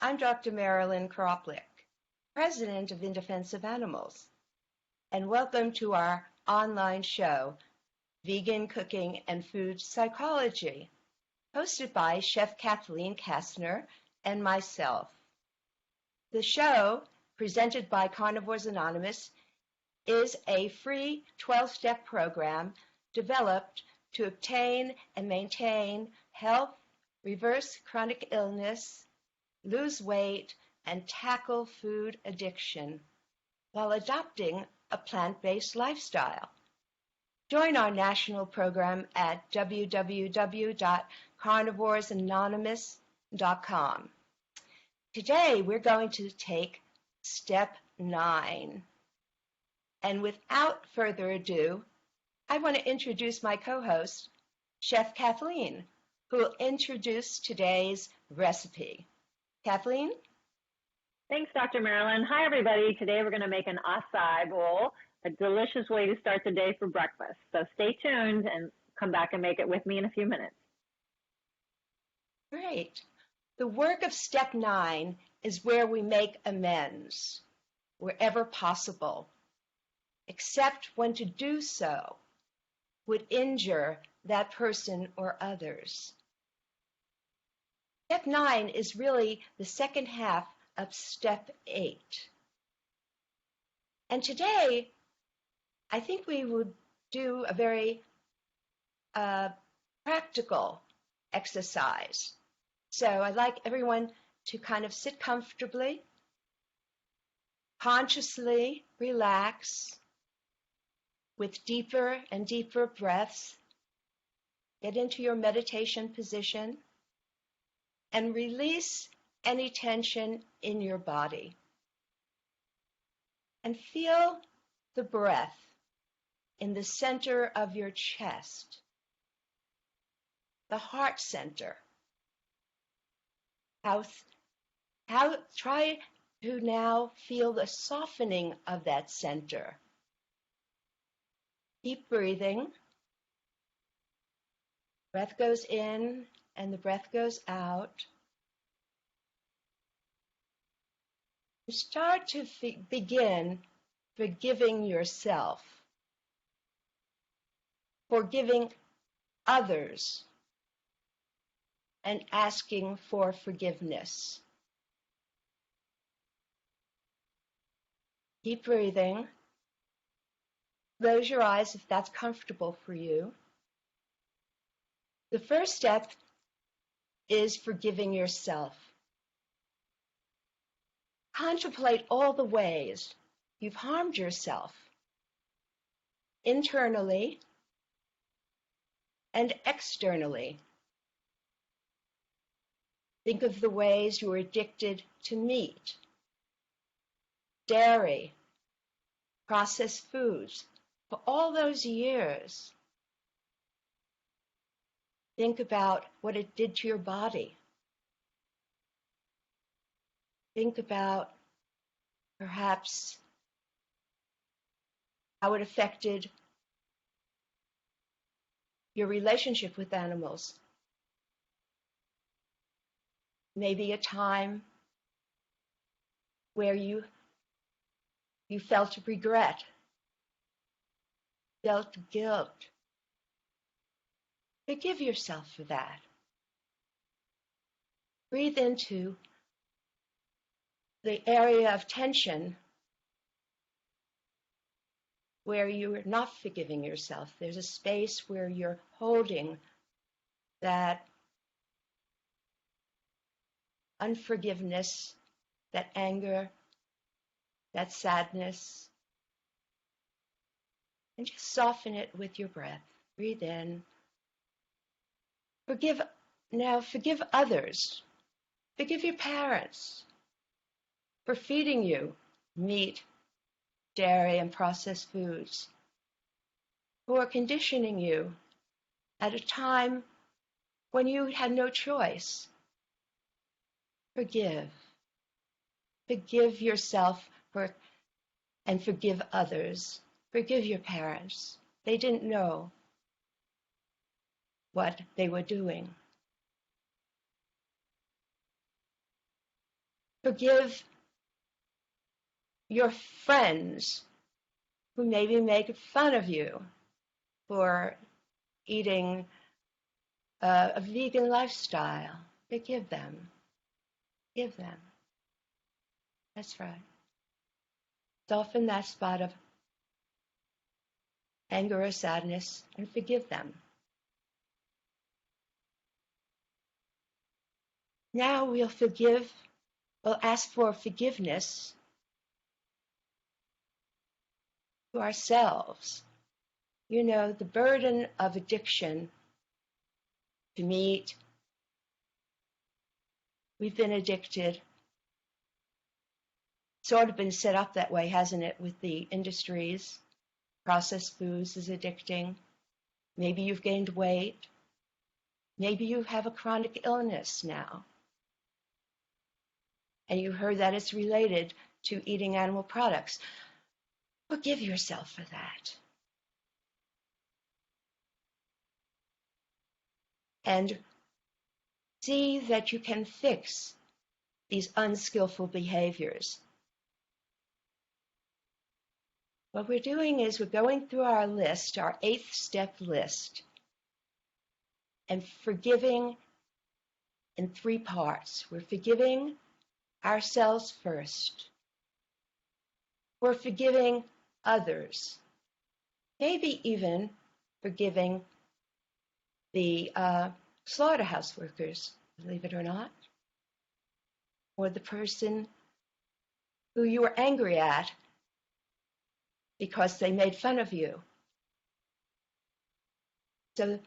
I'm Dr. Marilyn Kroplick, President of In Defense of Animals, and welcome to our online show, Vegan Cooking and Food Psychology, hosted by Chef Kathleen Kastner and myself. The show, presented by Carnivores Anonymous, is a free 12-step program developed to obtain and maintain health, reverse chronic illness, lose weight, and tackle food addiction while adopting a plant-based lifestyle. Join our national program at www.carnivoresanonymous.com. Today, we're going to take step 9. And without further ado, I want to introduce my co-host, Chef Kathleen, who will introduce today's recipe. Kathleen? Thanks, Dr. Marilyn. Hi, everybody. Today we're going to make an acai bowl, a delicious way to start the day for breakfast. So stay tuned and come back and make it with me in a few minutes. Great. The work of step 9 is where we make amends, wherever possible, except when to do so would injure that person or others. Step 9 is really the second half of step 8. And today, I think we would do a very practical exercise. So I'd like everyone to kind of sit comfortably, consciously relax, with deeper and deeper breaths. Get into your meditation position and release any tension in your body. And feel the breath in the center of your chest, the heart center. Try to now feel the softening of that center. Keep breathing. Breath goes in and the breath goes out. You start to begin forgiving yourself, forgiving others, and asking for forgiveness. Keep breathing. Close your eyes if that's comfortable for you. The first step is forgiving yourself. Contemplate all the ways you've harmed yourself, internally and externally. Think of the ways you were addicted to meat, dairy, processed foods for all those years. Think about what it did to your body. Think about perhaps how it affected your relationship with animals. Maybe a time where you felt regret, felt guilt. Forgive yourself for that. Breathe into the area of tension where you are not forgiving yourself. There's a space where you're holding that unforgiveness, that anger, that sadness, and just soften it with your breath. Breathe in. Forgive others. Forgive your parents for feeding you meat, dairy, and processed foods, who are conditioning you at a time when you had no choice. Forgive. Forgive yourself and forgive others. Forgive your parents. They didn't know what they were doing. Forgive your friends who maybe make fun of you for eating a vegan lifestyle. Forgive them. Give them. That's right. Soften that spot of anger or sadness and forgive them. Now we'll ask for forgiveness to ourselves. You know, the burden of addiction to meat. We've been addicted. Sort of been set up that way, hasn't it, with the industries? Processed foods is addicting. Maybe you've gained weight. Maybe you have a chronic illness now. And you heard that it's related to eating animal products. Forgive yourself for that. And see that you can fix these unskillful behaviors. What we're doing is we're going through our list, our 8th step list, and forgiving in 3 parts. We're forgiving ourselves first. We're forgiving others. Maybe even forgiving the slaughterhouse workers, believe it or not, or the person who you were angry at because they made fun of you. So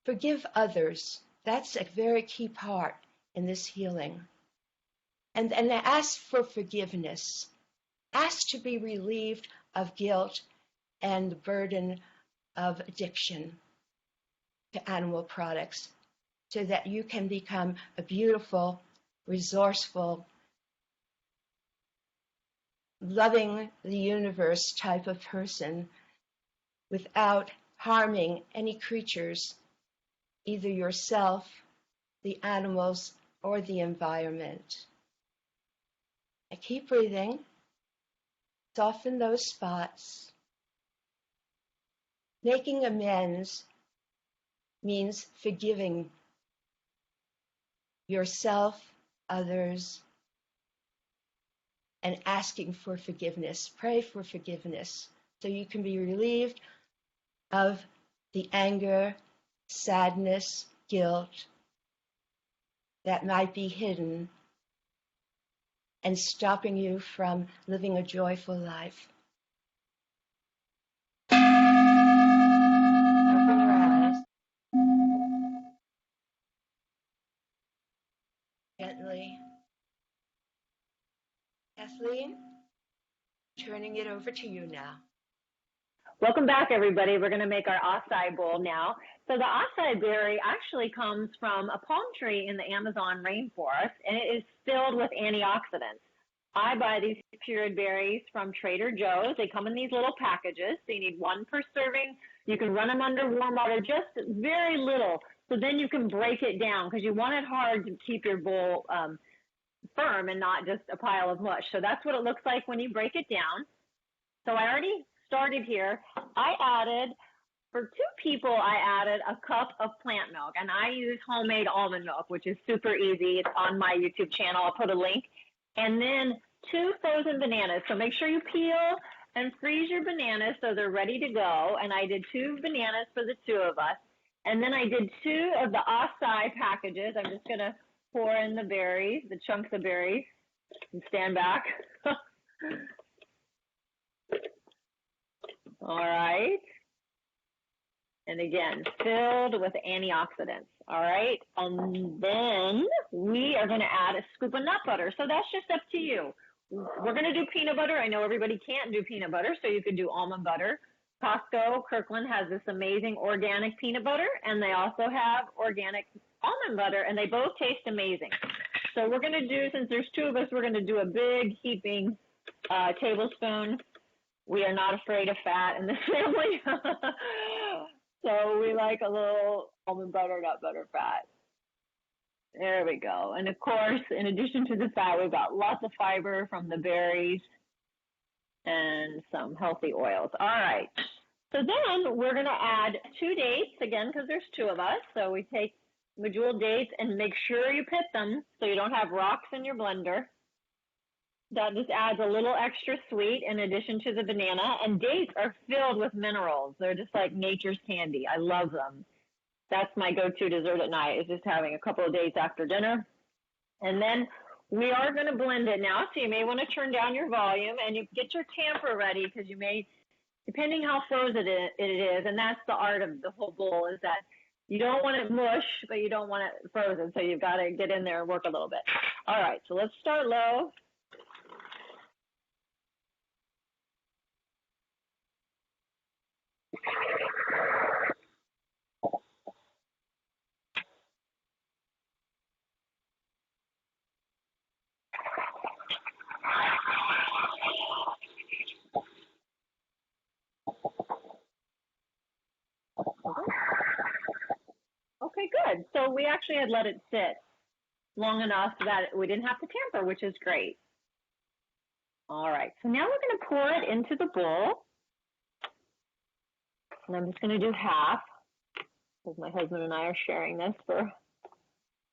forgive others. That's a very key part in this healing. And ask for forgiveness. Ask to be relieved of guilt and the burden of addiction to animal products so that you can become a beautiful, resourceful, loving the universe type of person without harming any creatures, either yourself, the animals, or the environment. And keep breathing. Soften those spots. Making amends means forgiving yourself, others, and asking for forgiveness. Pray for forgiveness so you can be relieved of the anger, sadness, guilt that might be hidden and stopping you from living a joyful life. Open your eyes. Gently. Kathleen, turning it over to you now. Welcome back, everybody. We're going to make our acai bowl now. So the acai berry actually comes from a palm tree in the Amazon rainforest, and it is filled with antioxidants. I buy these pureed berries from Trader Joe's. They come in these little packages. So you need 1 per serving. You can run them under warm water, just very little. So then you can break it down because you want it hard to keep your bowl firm and not just a pile of mush. So that's what it looks like when you break it down. So I already started here. For 2 people, I added a cup of plant milk, and I use homemade almond milk, which is super easy. It's on my YouTube channel. I'll put a link. And then 2 frozen bananas. So make sure you peel and freeze your bananas so they're ready to go. And I did 2 bananas for the 2 of us. And then I did 2 of the acai packages. I'm just going to pour in the berries, the chunks of berries, and stand back. All right. And again, filled with antioxidants. All right. And then we are going to add a scoop of nut butter. So that's just up to you. We're going to do peanut butter. I know everybody can't do peanut butter, so you could do almond butter. Costco, Kirkland has this amazing organic peanut butter, and they also have organic almond butter, and they both taste amazing. So we're going to do, since there's 2 of us, we're going to do a big heaping tablespoon. We are not afraid of fat in this family. So we like a little almond butter, nut butter fat. There we go. And of course, in addition to the fat, we've got lots of fiber from the berries and some healthy oils. All right. So then we're going to add 2 dates, again, because there's 2 of us. So we take medjool dates and make sure you pit them so you don't have rocks in your blender. That just adds a little extra sweet in addition to the banana. And dates are filled with minerals. They're just like nature's candy. I love them. That's my go-to dessert at night, is just having a couple of dates after dinner. And then we are going to blend it now. So you may want to turn down your volume and you get your tamper ready, because you may, depending how frozen it is, and that's the art of the whole bowl, is that you don't want it mush, but you don't want it frozen. So you've got to get in there and work a little bit. All right, so let's start low. Okay, good. So we actually had let it sit long enough that we didn't have to tamper, which is great. All right, so now we're going to pour it into the bowl. And I'm just going to do half, because my husband and I are sharing this for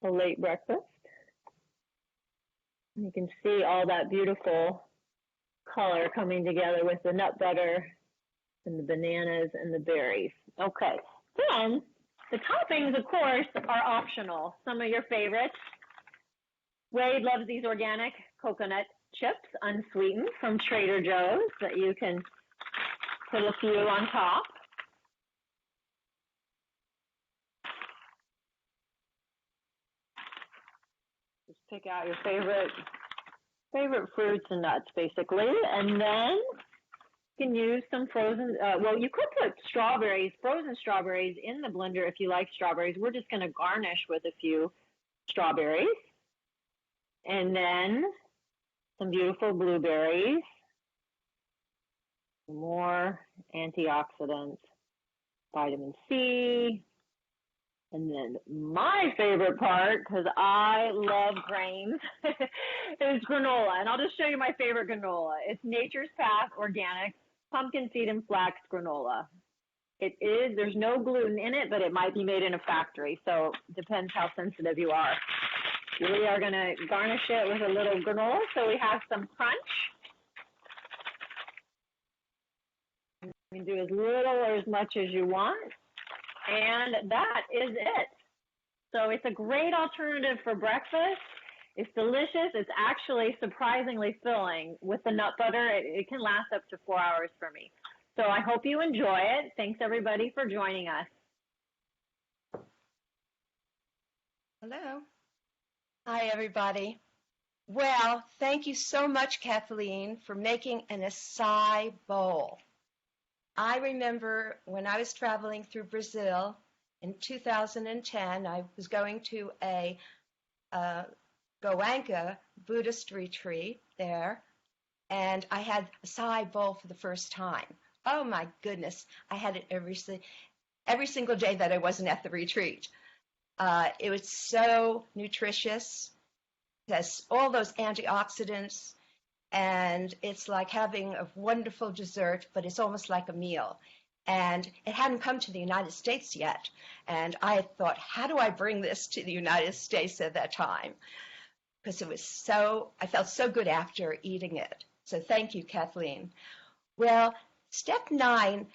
a late breakfast. You can see all that beautiful color coming together with the nut butter and the bananas and the berries. Okay, then the toppings, of course, are optional. Some of your favorites. Wade loves these organic coconut chips, unsweetened, from Trader Joe's, that you can put a few on top. Just pick out your favorite fruits and nuts, basically. And then you can use some frozen, well, you could put strawberries, frozen strawberries, in the blender if you like strawberries. We're just going to garnish with a few strawberries. And then some beautiful blueberries, more antioxidants, vitamin C, and then my favorite part, because I love grains, is granola. And I'll just show you my favorite granola. It's Nature's Path Organic Pumpkin Seed and Flax Granola. It is, there's no gluten in it, but it might be made in a factory, so it depends how sensitive you are. We are going to garnish it with a little granola, so we have some crunch. You can do as little or as much as you want. And that is it. So it's a great alternative for breakfast. It's delicious. It's actually surprisingly filling. With the nut butter, it can last up to 4 hours for me. So I hope you enjoy it. Thanks, everybody, for joining us. Hello. Hi, everybody. Well, thank you so much, Kathleen, for making an acai bowl. I remember when I was traveling through Brazil in 2010, I was going to a Goenka Buddhist retreat there, and I had acai bowl for the first time. Oh, my goodness. I had it every single day that I wasn't at the retreat. It was so nutritious. It has all those antioxidants, and it's like having a wonderful dessert, but it's almost like a meal. And it hadn't come to the United States yet. And I thought, how do I bring this to the United States at that time? Because it was I felt so good after eating it. So thank you, Kathleen. Well, step 9,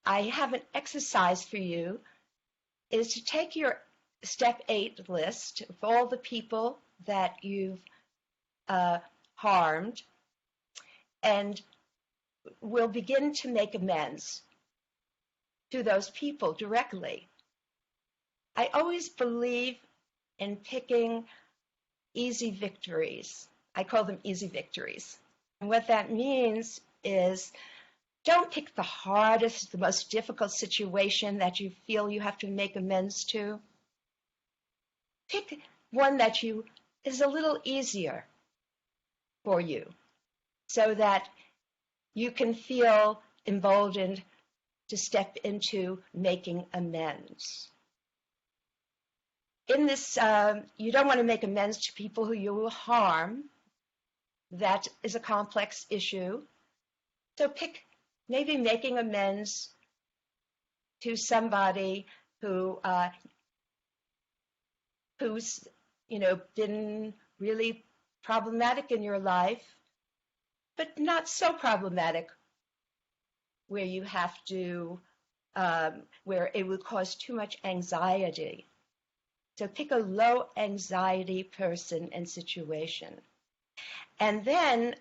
I have an exercise for you, is to take your step 8 list of all the people that you've harmed, and we'll begin to make amends to those people directly. I always believe in picking easy victories. I call them easy victories. And what that means is don't pick the hardest, the most difficult situation that you feel you have to make amends to. Pick one that is a little easier for you so that you can feel emboldened to step into making amends. In this, you don't want to make amends to people who you will harm. That is a complex issue. So pick maybe making amends to somebody who's been really problematic in your life, but not so problematic where you have to where it would cause too much anxiety. So pick a low anxiety person and situation, and then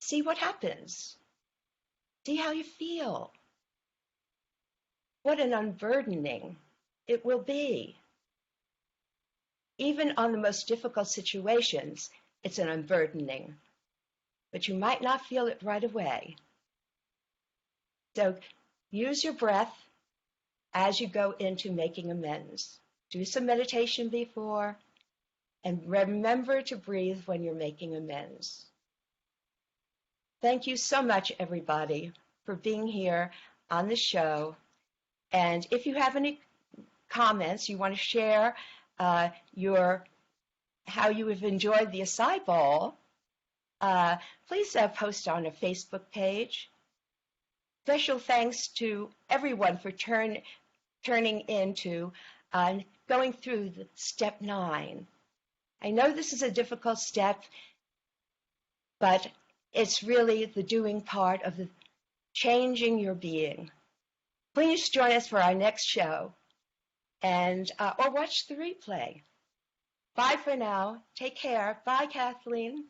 see what happens. See how you feel. What an unburdening it will be. Even on the most difficult situations, it's an unburdening, but you might not feel it right away. So use your breath as you go into making amends. Do some meditation before, and remember to breathe when you're making amends. Thank you so much, everybody, for being here on the show. And if you have any comments, you want to share how you have enjoyed the acai bowl, please post on a Facebook page. Special thanks to everyone for turning into going through step 9. I know this is a difficult step, but it's really the doing part of the changing your being. Please join us for our next show, and or watch the replay. Bye for now. Take care. Bye, Kathleen.